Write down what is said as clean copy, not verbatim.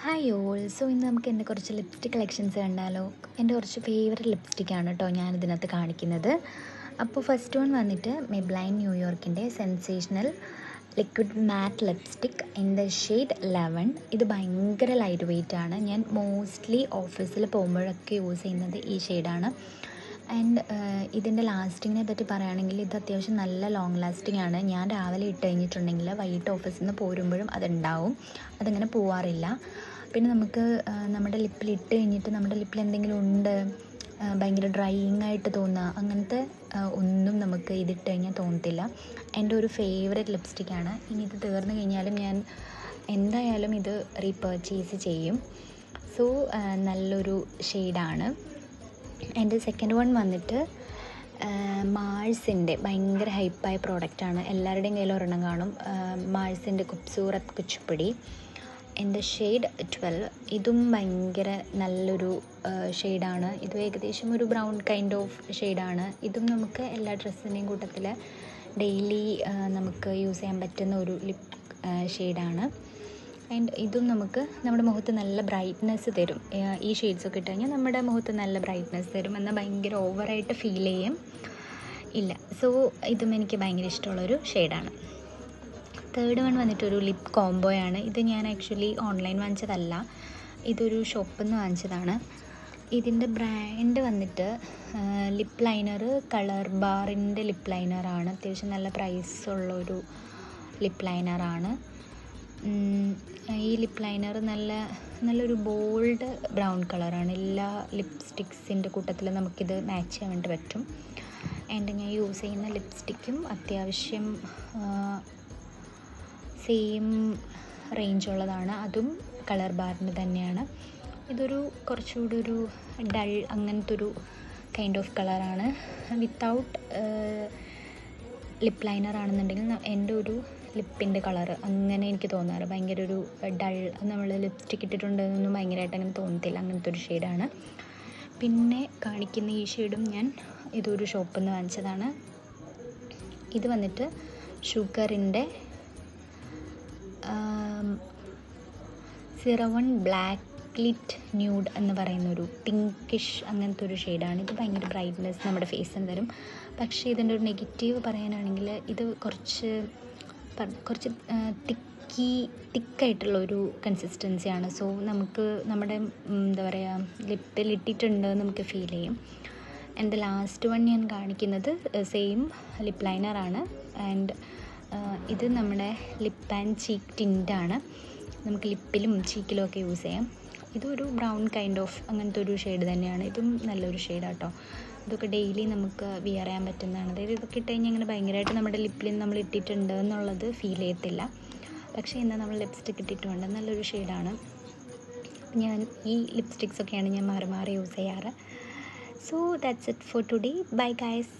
Hi all. So ഇന്ന് നമുക്ക് എൻ്റെ കുറച്ച് ലിപ്സ്റ്റിക് കളക്ഷൻസ് കണ്ടാലോ. എൻ്റെ കുറച്ച് ഫേവററ്റ് ലിപ്സ്റ്റിക്കാണ് കേട്ടോ ഞാനിതിനകത്ത് കാണിക്കുന്നത്. അപ്പോൾ ഫസ്റ്റ് വൺ വന്നിട്ട് മെബ്ലൈൻ ന്യൂയോർക്കിൻ്റെ sensational liquid matte lipstick in the shade 11. ഇത് ഭയങ്കര ലൈറ്റ് വെയ്റ്റ് ആണ്. ഞാൻ മോസ്റ്റ്ലി ഓഫീസിൽ പോകുമ്പോഴൊക്കെ യൂസ് ചെയ്യുന്നത് ഈ ഷെയ്ഡാണ്. ആൻഡ് ഇതിൻ്റെ ലാസ്റ്റിങ്ങിനെ പറ്റി പറയുകയാണെങ്കിൽ ഇത് അത്യാവശ്യം നല്ല ലോങ് ലാസ്റ്റിംഗ് ആണ്. ഞാൻ രാവിലെ ഇട്ട് കഴിഞ്ഞിട്ടുണ്ടെങ്കിൽ വൈകിട്ട് ഓഫീസിൽ നിന്ന് പോരുമ്പോഴും അതുണ്ടാവും, അതങ്ങനെ പോവാറില്ല. പിന്നെ നമുക്ക് നമ്മുടെ ലിപ്പിൽ ഇട്ട് കഴിഞ്ഞിട്ട് നമ്മുടെ ലിപ്പിൽ എന്തെങ്കിലും ഉണ്ട്, ഭയങ്കര ഡ്രൈയിങ് ആയിട്ട് തോന്നുക, അങ്ങനത്തെ ഒന്നും നമുക്ക് ഇതിട്ട് കഴിഞ്ഞാൽ തോന്നത്തില്ല. എൻ്റെ ഒരു ഫേവററ്റ് ലിപ്സ്റ്റിക്കാണ്. ഇനി ഇത് തീർന്നു കഴിഞ്ഞാലും ഞാൻ എന്തായാലും ഇത് റീപർച്ചേസ് ചെയ്യും. സോ നല്ലൊരു ഷെയ്ഡാണ്. എൻ്റെ സെക്കൻഡ് വൺ വന്നിട്ട് മാഴ്സിൻ്റെ ഭയങ്കര ഹൈപ്പായ പ്രോഡക്റ്റാണ്. എല്ലാവരുടെയും കയ്യിൽ ഒരെണ്ണം കാണും. മാഴ്സിൻ്റെ ഖൂബ്സൂറത്ത് കുച്ചിപ്പുടി എൻ്റെ ഷെയ്ഡ് 12. ഇതും ഭയങ്കര നല്ലൊരു ഷെയ്ഡാണ്. ഇതും ഏകദേശം ഒരു ബ്രൗൺ കൈൻഡ് ഓഫ് ഷെയ്ഡാണ്. ഇതും നമുക്ക് എല്ലാ ഡ്രസ്സിൻ്റെയും കൂട്ടത്തിൽ ഡെയിലി നമുക്ക് യൂസ് ചെയ്യാൻ പറ്റുന്ന ഒരു ലിപ് ഷെയ്ഡാണ്. ആൻഡ് ഇതും നമുക്ക് നമ്മുടെ മുഖത്ത് നല്ല ബ്രൈറ്റ്നെസ് തരും. ഈ ഷെയ്ഡ്സൊക്കെ ഇട്ട് കഴിഞ്ഞാൽ നമ്മുടെ മുഖത്ത് നല്ല ബ്രൈറ്റ്നെസ് തരും, എന്നാൽ ഭയങ്കര ഓവറായിട്ട് ഫീൽ ചെയ്യും ഇല്ല. സോ ഇതും എനിക്ക് ഭയങ്കര ഇഷ്ടമുള്ളൊരു ഷെയ്ഡാണ്. തേർഡ് വൺ വന്നിട്ടൊരു ലിപ് കോംബോയാണ്. ഇത് ഞാൻ ആക്ച്വലി ഓൺലൈൻ വാങ്ങിച്ചതല്ല, ഇതൊരു ഷോപ്പിൽ നിന്ന് വാങ്ങിച്ചതാണ്. ഇതിൻ്റെ ബ്രാൻഡ് വന്നിട്ട് ലിപ്പ് ലൈനർ കളർ ബാറിൻ്റെ ലിപ്പ് ലൈനറാണ്. അത്യാവശ്യം നല്ല പ്രൈസുള്ളൊരു ലിപ്പ് ലൈനറാണ്. ഈ ലിപ്പ് ലൈനർ നല്ലൊരു ബോൾഡ് ബ്രൗൺ കളറാണ്. എല്ലാ ലിപ്സ്റ്റിക്സിൻ്റെ കൂട്ടത്തിൽ നമുക്കിത് മാച്ച് ചെയ്യാൻ വേണ്ടി പറ്റും. ആൻഡ് ഞാൻ യൂസ് ചെയ്യുന്ന ലിപ്സ്റ്റിക്കും അത്യാവശ്യം സെയിം റേഞ്ചുള്ളതാണ്. അതും കളർ ബാറിൻ്റെ തന്നെയാണ്. ഇതൊരു കുറച്ചുകൂടി ഒരു ഡൾ അങ്ങനത്തെ ഒരു കൈൻഡ് ഓഫ് കളറാണ്. വിത്തൗട്ട് ലിപ്പ് ലൈനർ ആണെന്നുണ്ടെങ്കിൽ എൻ്റെ ഒരു ലിപ്പിൻ്റെ കളറ് അങ്ങനെ എനിക്ക് തോന്നാറ്. ഭയങ്കര ഒരു ഡൾ, നമ്മൾ ലിപ്സ്റ്റിക് ഇട്ടിട്ടുണ്ടെന്നൊന്നും ഭയങ്കരമായിട്ട് അങ്ങനെ തോന്നത്തില്ല, അങ്ങനത്തെ ഒരു ഷെയ്ഡാണ്. പിന്നെ കാണിക്കുന്ന ഈ ഷെയ്ഡും ഞാൻ ഇതൊരു ഷോപ്പിൽ നിന്ന് വാങ്ങിച്ചതാണ്. ഇത് വന്നിട്ട് ഷുഗറിൻ്റെ 01 ബ്ലാക്ക് ലിറ്റ് ന്യൂഡ് എന്ന് പറയുന്നൊരു പിങ്കിഷ് അങ്ങനത്തെ ഒരു ഷെയ്ഡാണ്. ഇത് ഭയങ്കര ബ്രൈറ്റ്നെസ് നമ്മുടെ ഫേസിന് തരും. പക്ഷേ ഇതിൻ്റെ ഒരു നെഗറ്റീവ് പറയാനാണെങ്കിൽ ഇത് കുറച്ച് തിക്കായിട്ടുള്ളൊരു കൺസിസ്റ്റൻസിയാണ്. സോ നമുക്ക് നമ്മുടെ എന്താ പറയുക ലിപ്പിൽ ഇട്ടിട്ടുണ്ട് നമുക്ക് ഫീൽ ചെയ്യും. ആൻഡ് ലാസ്റ്റ് വൺ ഞാൻ കാണിക്കുന്നത് സെയിം ലിപ്പ് ലൈനറാണ്. ആൻഡ് ഇത് നമ്മുടെ ലിപ്പ് ആൻഡ് ചീക്ക് ടിൻ്റാണ്. നമുക്ക് ലിപ്പിലും ചീക്കിലും ഒക്കെ യൂസ് ചെയ്യാം. ഇതൊരു ബ്രൗൺ കൈൻഡ് ഓഫ് അങ്ങനത്തെ ഒരു ഷെയ്ഡ് തന്നെയാണ്. ഇതും നല്ലൊരു ഷെയ്ഡാട്ടോ. ഇതൊക്കെ ഡെയിലി നമുക്ക് വിയർ ചെയ്യാൻ പറ്റുന്നതാണ്. അതായത് ഇതൊക്കെ ഇട്ട് കഴിഞ്ഞാൽ ഇങ്ങനെ ഭയങ്കരമായിട്ട് നമ്മുടെ ലിപ്പിൽ നമ്മൾ ഇട്ടിട്ടുണ്ട് എന്നുള്ളത് ഫീൽ ചെയ്യത്തില്ല. പക്ഷേ എന്നാൽ നമ്മൾ ലിപ്സ്റ്റിക് ഇട്ടിട്ടുണ്ട്, നല്ലൊരു ഷെയ്ഡാണ്. ഞാൻ ഈ ലിപ്സ്റ്റിക്സൊക്കെയാണ് ഞാൻ മാറി മാറി യൂസ് ചെയ്യാറ്. So that's it for today. Bye guys.